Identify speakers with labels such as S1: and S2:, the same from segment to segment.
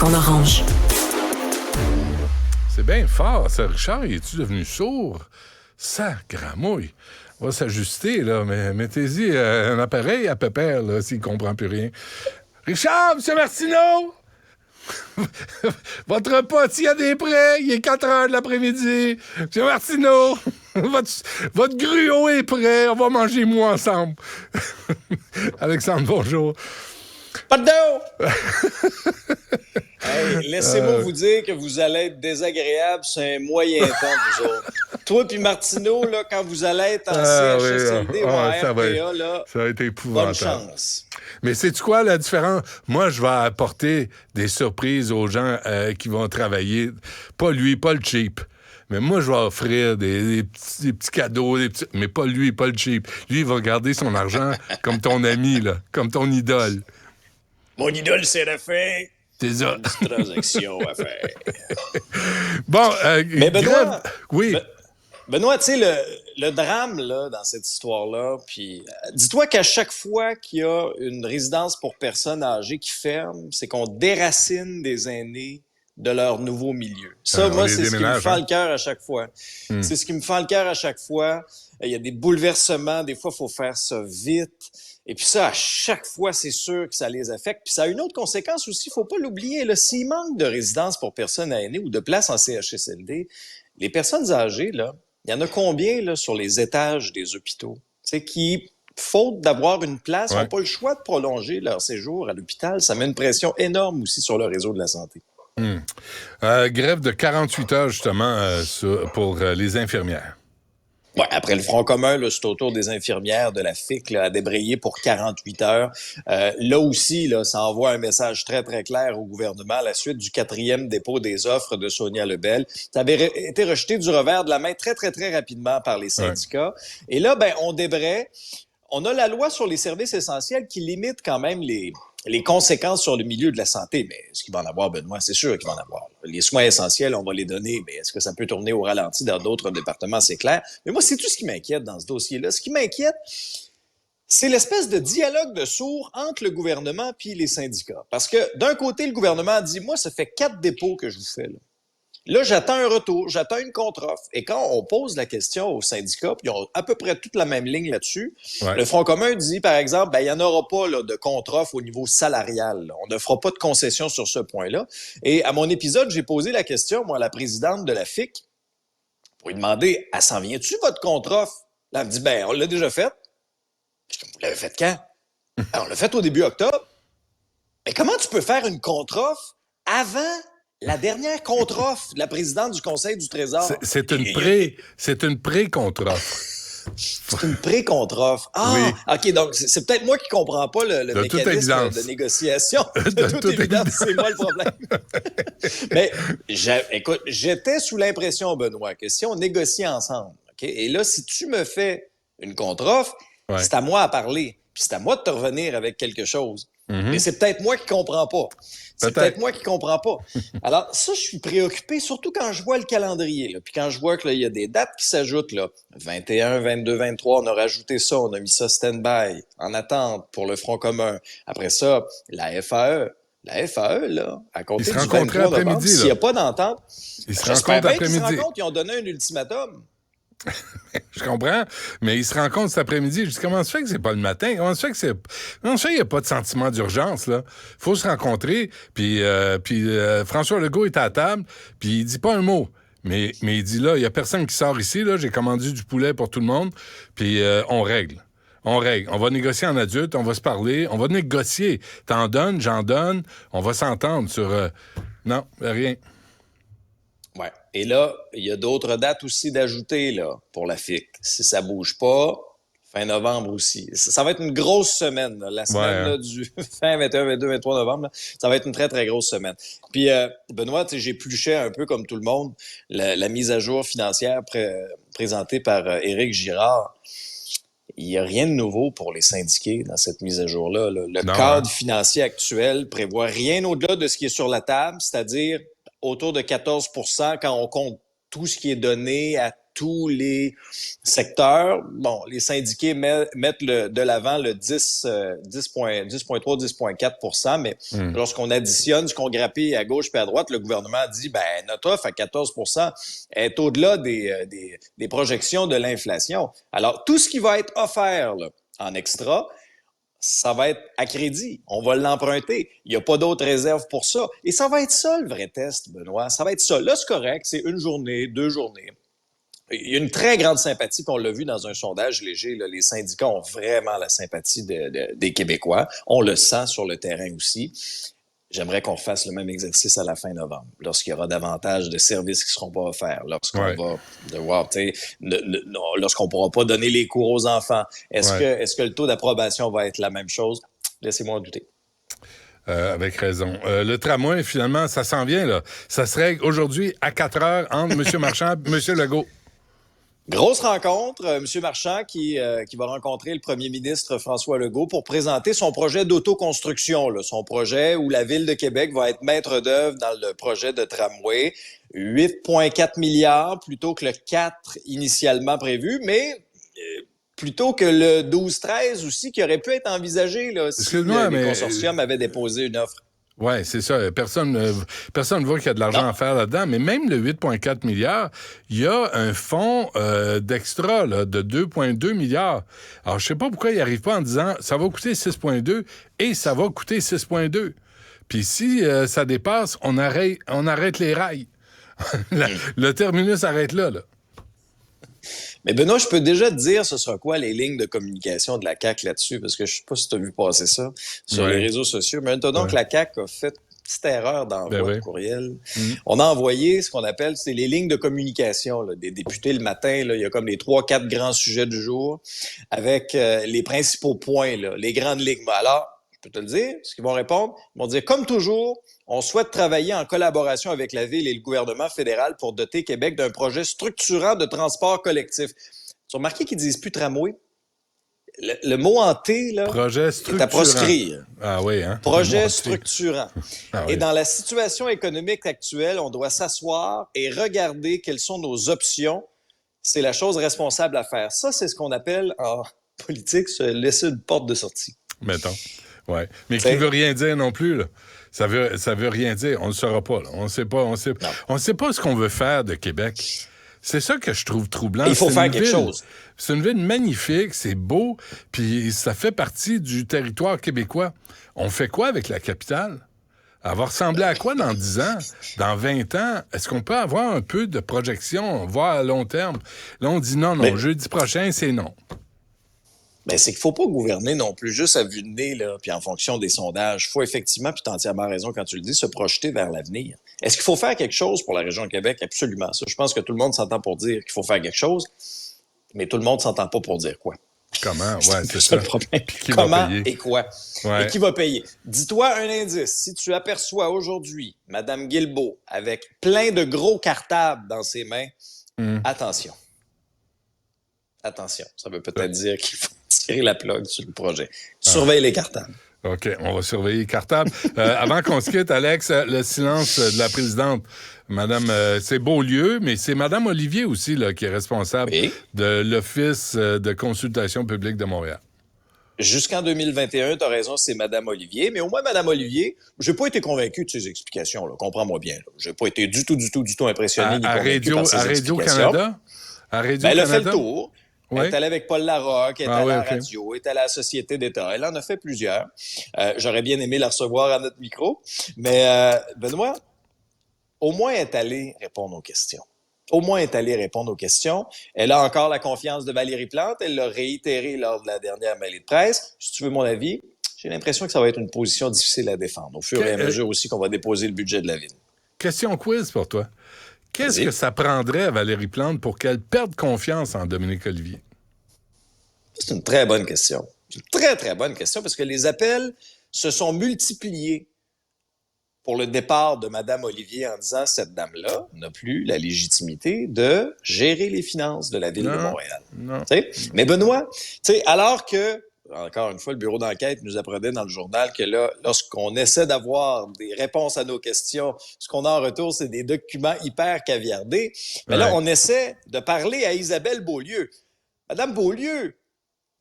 S1: en orange.
S2: C'est bien fort, ça. Richard, es-tu devenu sourd? Sacramouille. On va s'ajuster, là, mais mettez-y un appareil à Pépère, là, s'il comprend plus rien. Richard, M. Martineau! Votre repas, s'il y a des prêts, il est 4 heures de l'après-midi. M. Martineau, votre gruau est prêt, on va manger mou ensemble. Alexandre, bonjour.
S3: Pas de dos! Hey, laissez-moi vous dire que vous allez être désagréable sur un moyen temps, vous autres. Toi puis Martineau, là, quand vous allez être en CHSLD ou en RPA, là,
S2: ça va être épouvantable.
S3: bonne chance.
S2: Mais sais-tu quoi, la différence? Moi, je vais apporter des surprises aux gens qui vont travailler. Pas lui, pas le cheap. Mais moi, je vais offrir des petits cadeaux, mais pas lui, pas le cheap. Lui, il va garder son argent comme ton ami, là, comme ton idole.
S3: Mon idole, c'est la fin.
S2: C'est ça.
S3: Une transaction à faire.
S2: Bon,
S3: mais Benoît,
S2: oui.
S3: Benoît, tu sais, le drame là, dans cette histoire-là, puis dis-toi qu'à chaque fois qu'il y a une résidence pour personnes âgées qui ferme, c'est qu'on déracine des aînés de leur nouveau milieu. Ça, moi, c'est ce qui me fend le cœur à chaque fois. C'est ce qui me fend le cœur à chaque fois. Il y a des bouleversements. Des fois, il faut faire ça vite. Et puis ça, à chaque fois, c'est sûr que ça les affecte. Puis ça a une autre conséquence aussi, il faut pas l'oublier. Là, s'il manque de résidence pour personnes aînées ou de place en CHSLD, les personnes âgées, là, il y en a combien là, sur les étages des hôpitaux? Tu sais, qui, faute d'avoir une place, n'ont pas le choix de prolonger leur séjour à l'hôpital. Ça met une pression énorme aussi sur le réseau de la santé.
S2: Grève de 48 heures, justement, pour les infirmières.
S3: Ouais, après le Front commun, là, c'est au tour des infirmières de la FIC là, à débrayer pour 48 heures. Là aussi, là, ça envoie un message très, très clair au gouvernement à la suite du 4e dépôt des offres de Sonia Lebel. Ça avait été rejeté du revers de la main très, très, très rapidement par les syndicats. Ouais. Et là, ben, on débraye. On a la loi sur les services essentiels qui limite quand même les conséquences sur le milieu de la santé. Mais est-ce qu'il va en avoir, Benoît? C'est sûr qu'il va en avoir. Les soins essentiels, on va les donner, mais est-ce que ça peut tourner au ralenti dans d'autres départements? C'est clair. Mais moi, c'est tout ce qui m'inquiète dans ce dossier-là. Ce qui m'inquiète, c'est l'espèce de dialogue de sourds entre le gouvernement puis les syndicats. Parce que d'un côté, le gouvernement dit, moi, ça fait 4 dépôts que je vous fais, là. Là, j'attends un retour, j'attends une contre-offre. Et quand on pose la question aux syndicats, puis ils ont à peu près toute la même ligne là-dessus, le Front commun dit, par exemple, ben, il n'y en aura pas là, de contre-offre au niveau salarial. Là. On ne fera pas de concession sur ce point-là. Et à mon épisode, j'ai posé la question, moi, à la présidente de la FIC, pour lui demander, elle s'en vient-tu, votre contre-offre? Là, elle me dit, ben, on l'a déjà fait. Je dis, vous l'avez fait quand? On l'a fait au début octobre. Mais comment tu peux faire une contre-offre avant la dernière contre-offre de la présidente du Conseil du Trésor?
S2: C'est une pré-contre-offre.
S3: C'est une pré-contre-offre. Ah, oui. OK, donc c'est peut-être moi qui comprends pas le mécanisme de négociation. De toute évidence, c'est moi le problème. Mais, écoute, j'étais sous l'impression, Benoît, que si on négociait ensemble, OK, et là, si tu me fais une contre-offre, c'est à moi à parler, puis c'est à moi de te revenir avec quelque chose. Mais c'est peut-être moi qui comprends pas. C'est peut-être moi qui comprends pas. Alors, ça, je suis préoccupé, surtout quand je vois le calendrier. Là. Puis quand je vois qu'il y a des dates qui s'ajoutent. Là. 21, 22, 23, on a rajouté ça, on a mis ça stand-by, en attente pour le Front commun. Après ça, la FAE. La FAE, là, à compter du 23 novembre, s'il n'y a pas d'entente, j'espère bien qu'ils se rencontrent, ils ont donné un ultimatum.
S2: Je comprends, mais ils se rencontrent cet après-midi. Je dis, comment se fait que c'est pas le matin? Comment se fait qu'il n'y a pas de sentiment d'urgence, là? Faut se rencontrer, puis François Legault est à la table, puis il dit pas un mot. Mais il dit, là, il y a personne qui sort ici, là, j'ai commandé du poulet pour tout le monde, puis on règle. On règle. On va négocier en adulte, on va se parler, on va négocier. T'en donnes, j'en donne, on va s'entendre sur... Non, rien.
S3: Ouais. Et là, il y a d'autres dates aussi d'ajouter là, pour la FIC. Si ça bouge pas, fin novembre aussi. Ça va être une grosse semaine. Là. La semaine là, du fin 21, 22, 23 novembre, là, ça va être une très, très grosse semaine. Puis, Benoît, j'épluchais un peu comme tout le monde la mise à jour financière présentée par Éric Girard. Il n'y a rien de nouveau pour les syndiqués dans cette mise à jour-là. Là. Le cadre financier actuel prévoit rien au-delà de ce qui est sur la table, c'est-à-dire autour de 14 % quand on compte tout ce qui est donné à tous les secteurs. Bon, les syndiqués mettent de l'avant le 10,3, 10,4 %, mais lorsqu'on additionne ce qu'on grappille à gauche et à droite, le gouvernement dit, ben, notre offre à 14 % est au-delà des projections de l'inflation. Alors, tout ce qui va être offert là, en extra, ça va être à crédit. On va l'emprunter. Il n'y a pas d'autres réserves pour ça. Et ça va être ça, le vrai test, Benoît. Ça va être ça. Là, c'est correct. C'est une journée, 2 journées. Il y a une très grande sympathie, puis on l'a vu dans un sondage léger. Là, les syndicats ont vraiment la sympathie des Québécois. On le sent sur le terrain aussi. J'aimerais qu'on fasse le même exercice à la fin novembre, lorsqu'il y aura davantage de services qui ne seront pas offerts, lorsqu'on va devoir, lorsqu'on ne pourra pas donner les cours aux enfants. Est-ce que le taux d'approbation va être la même chose? Laissez-moi en douter.
S2: Avec raison. Le tramway, finalement, ça s'en vient, là. Ça se règle aujourd'hui à 4 heures entre M. Marchand et M. Legault.
S3: Grosse rencontre, M. Marchand qui va rencontrer le premier ministre François Legault pour présenter son projet d'autoconstruction, là, son projet où la Ville de Québec va être maître d'œuvre dans le projet de tramway. 8,4 milliards plutôt que le 4 initialement prévu, mais plutôt que le 12-13 aussi qui aurait pu être envisagé là, si les consortiums avaient déposé une offre.
S2: Oui, c'est ça. Personne ne voit qu'il y a de l'argent à faire là-dedans. Mais même le 8,4 milliards, il y a un fonds d'extra là, de 2,2 milliards. Alors, je sais pas pourquoi il n'arrive pas en disant ça va coûter 6,2 et ça va coûter 6,2. Puis si ça dépasse, on arrête les rails. Le terminus arrête là.
S3: Mais Benoît, je peux déjà te dire ce sera quoi les lignes de communication de la CAQ là-dessus, parce que je sais pas si tu as vu passer ça sur les réseaux sociaux. Mais maintenant que la CAQ a fait une petite erreur d'envoi de courriel, on a envoyé ce qu'on appelle, c'est les lignes de communication là, des députés le matin. Là, il y a comme les 3-4 grands sujets du jour avec les principaux points, là, les grandes lignes. Alors, je peux te le dire, ce qu'ils vont répondre, ils vont dire, comme toujours, on souhaite travailler en collaboration avec la Ville et le gouvernement fédéral pour doter Québec d'un projet structurant de transport collectif. Tu as remarqué qu'ils disent plus tramway? Le mot en T, là,
S2: projet
S3: est à proscrire.
S2: Ah oui, hein?
S3: Projet structurant.
S2: Ah
S3: et
S2: oui.
S3: dans la situation économique actuelle, on doit s'asseoir et regarder quelles sont nos options. C'est la chose responsable à faire. Ça, c'est ce qu'on appelle en politique se laisser une porte de sortie.
S2: Mettons. Ouais. Mais qui veut rien dire non plus, là. Ça veut rien dire. On ne le saura pas, là. On sait pas ce qu'on veut faire de Québec. C'est ça que je trouve troublant.
S3: Il faut faire quelque chose.
S2: C'est une ville magnifique, c'est beau, puis ça fait partie du territoire québécois. On fait quoi avec la capitale? Elle va ressembler à quoi dans 10 ans? Dans 20 ans? Est-ce qu'on peut avoir un peu de projection, voir à long terme? Là, on dit non, jeudi prochain, c'est non.
S3: Ben, c'est qu'il faut pas gouverner non plus juste à vue de nez, là, puis en fonction des sondages. Il faut effectivement, puis tu as entièrement raison quand tu le dis, se projeter vers l'avenir. Est-ce qu'il faut faire quelque chose pour la région de Québec? Absolument. Ça, je pense que tout le monde s'entend pour dire qu'il faut faire quelque chose, mais tout le monde s'entend pas pour dire quoi.
S2: Comment? Ouais, c'est ça.
S3: Le problème.
S2: Qui
S3: Comment
S2: va payer?
S3: et quoi?
S2: Ouais.
S3: Et qui va payer? Dis-toi un indice. Si tu aperçois aujourd'hui Mme Guilbeault avec plein de gros cartables dans ses mains, attention. Attention. Ça veut peut-être dire qu'il faut tirer la plug sur le projet. Surveille les cartables.
S2: OK, on va surveiller les cartables. Avant qu'on se quitte, Alex, le silence de la présidente. Madame, c'est Beaulieu, mais c'est Madame Olivier aussi là, qui est responsable de l'Office de consultation publique de Montréal.
S3: Jusqu'en 2021, tu as raison, c'est Mme Olivier. Mais au moins, Mme Olivier, j'ai pas été convaincu de ses explications. Là. Comprends-moi bien. J'ai pas été du tout impressionné ni convaincu par ses explications.
S2: Radio-Canada? À Radio-Canada?
S3: Ben, elle a fait le tour.
S2: Oui.
S3: Elle est allée avec Paul Larocque, elle est allée à la radio, elle est allée à la Société d'État. Elle en a fait plusieurs. J'aurais bien aimé la recevoir à notre micro. Mais Benoît, au moins elle est allée répondre aux questions. Au moins elle est allée répondre aux questions. Elle a encore la confiance de Valérie Plante. Elle l'a réitéré lors de la dernière mêlée de presse. Si tu veux mon avis, j'ai l'impression que ça va être une position difficile à défendre, au fur et à mesure aussi qu'on va déposer le budget de la Ville.
S2: Question quiz pour toi. Qu'est-ce que ça prendrait à Valérie Plante pour qu'elle perde confiance en Dominique Olivier?
S3: C'est une très bonne question. C'est une très, très bonne question parce que les appels se sont multipliés pour le départ de Mme Olivier en disant cette dame-là n'a plus la légitimité de gérer les finances de la Ville de Montréal.
S2: Non.
S3: Mais Benoît, alors que encore une fois, le bureau d'enquête nous apprenait dans le journal que là, lorsqu'on essaie d'avoir des réponses à nos questions, ce qu'on a en retour, c'est des documents hyper caviardés. Mais là, on essaie de parler à Isabelle Beaulieu. Madame Beaulieu,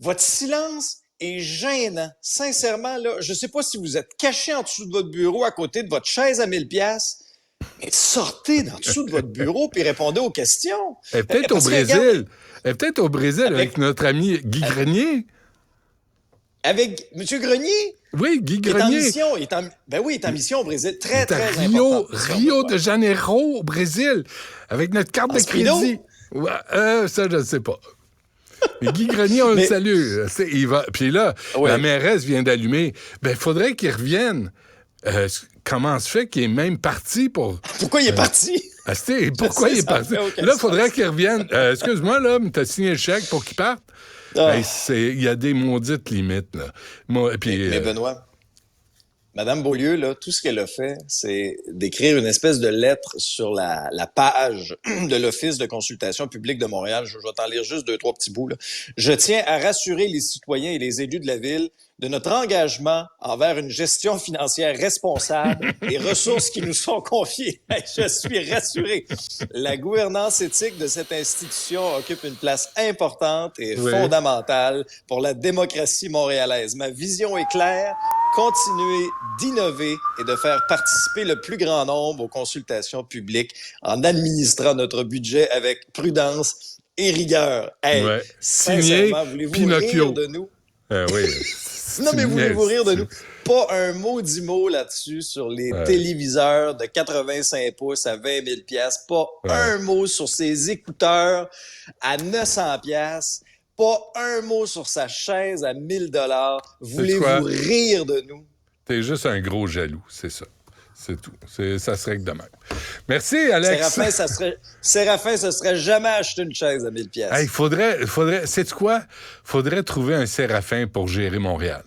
S3: votre silence est gênant. Sincèrement, là, je ne sais pas si vous êtes caché en dessous de votre bureau à côté de votre chaise à 1000 pièces, mais sortez d'en dessous de votre bureau puis répondez aux questions.
S2: Elle est peut-être au Brésil. Regarde, elle est peut-être au Brésil avec notre ami Guy Grenier.
S3: Avec M. Grenier?
S2: Oui, Guy Grenier.
S3: Il est en mission au Brésil. Très important.
S2: Rio de Janeiro, au Brésil, avec notre carte de crédit. Ouais, ça, je ne sais pas. Mais Guy Grenier, on le salue. Puis là, la mairesse vient d'allumer. Il faudrait qu'il revienne. Comment se fait qu'il est même parti pour...
S3: Pourquoi il est parti?
S2: Pourquoi il est parti? Là, il faudrait qu'il revienne. Excuse-moi, là, mais t'as signé le chèque pour qu'il parte? Il y a des maudites limites, là.
S3: Mais Benoît, Madame Beaulieu, là, tout ce qu'elle a fait, c'est d'écrire une espèce de lettre sur la page de l'Office de consultation publique de Montréal. Je vais t'en lire juste 2-3 petits bouts, là. Je tiens à rassurer les citoyens et les élus de la ville de notre engagement envers une gestion financière responsable des ressources qui nous sont confiées. Je suis rassuré. La gouvernance éthique de cette institution occupe une place importante et fondamentale pour la démocratie montréalaise. Ma vision est claire. Continuer d'innover et de faire participer le plus grand nombre aux consultations publiques en administrant notre budget avec prudence et rigueur.
S2: Signé Pinocchio.
S3: Rire de nous?
S2: Oui.
S3: Non, mais voulez-vous rire de nous? Pas un maudit mot là-dessus sur les téléviseurs de 85 pouces à 20 000 piastres. Pas un mot sur ses écouteurs à 900 piastres. Pas un mot sur sa chaise à 1000 $. Voulez-vous rire de nous?
S2: T'es juste un gros jaloux, c'est ça. C'est tout. Ça serait que de même. Merci, Alex.
S3: Séraphin, ce serait jamais acheté une chaise à 1000 pièces.
S2: Hey, sais-tu quoi? Faudrait trouver un Séraphin pour gérer Montréal.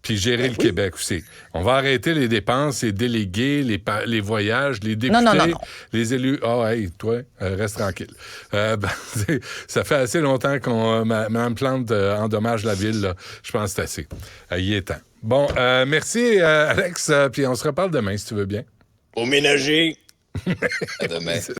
S2: Puis gérer le Québec aussi. On va arrêter les dépenses, les délégués, les voyages, les députés,
S3: non.
S2: les élus. Toi, reste tranquille. Ça fait assez longtemps qu'on Mme Plante endommage la ville. Là. Je pense que c'est assez. Il est temps. Bon, merci, Alex. Puis on se reparle demain, si tu veux bien.
S3: Au ménager. À demain.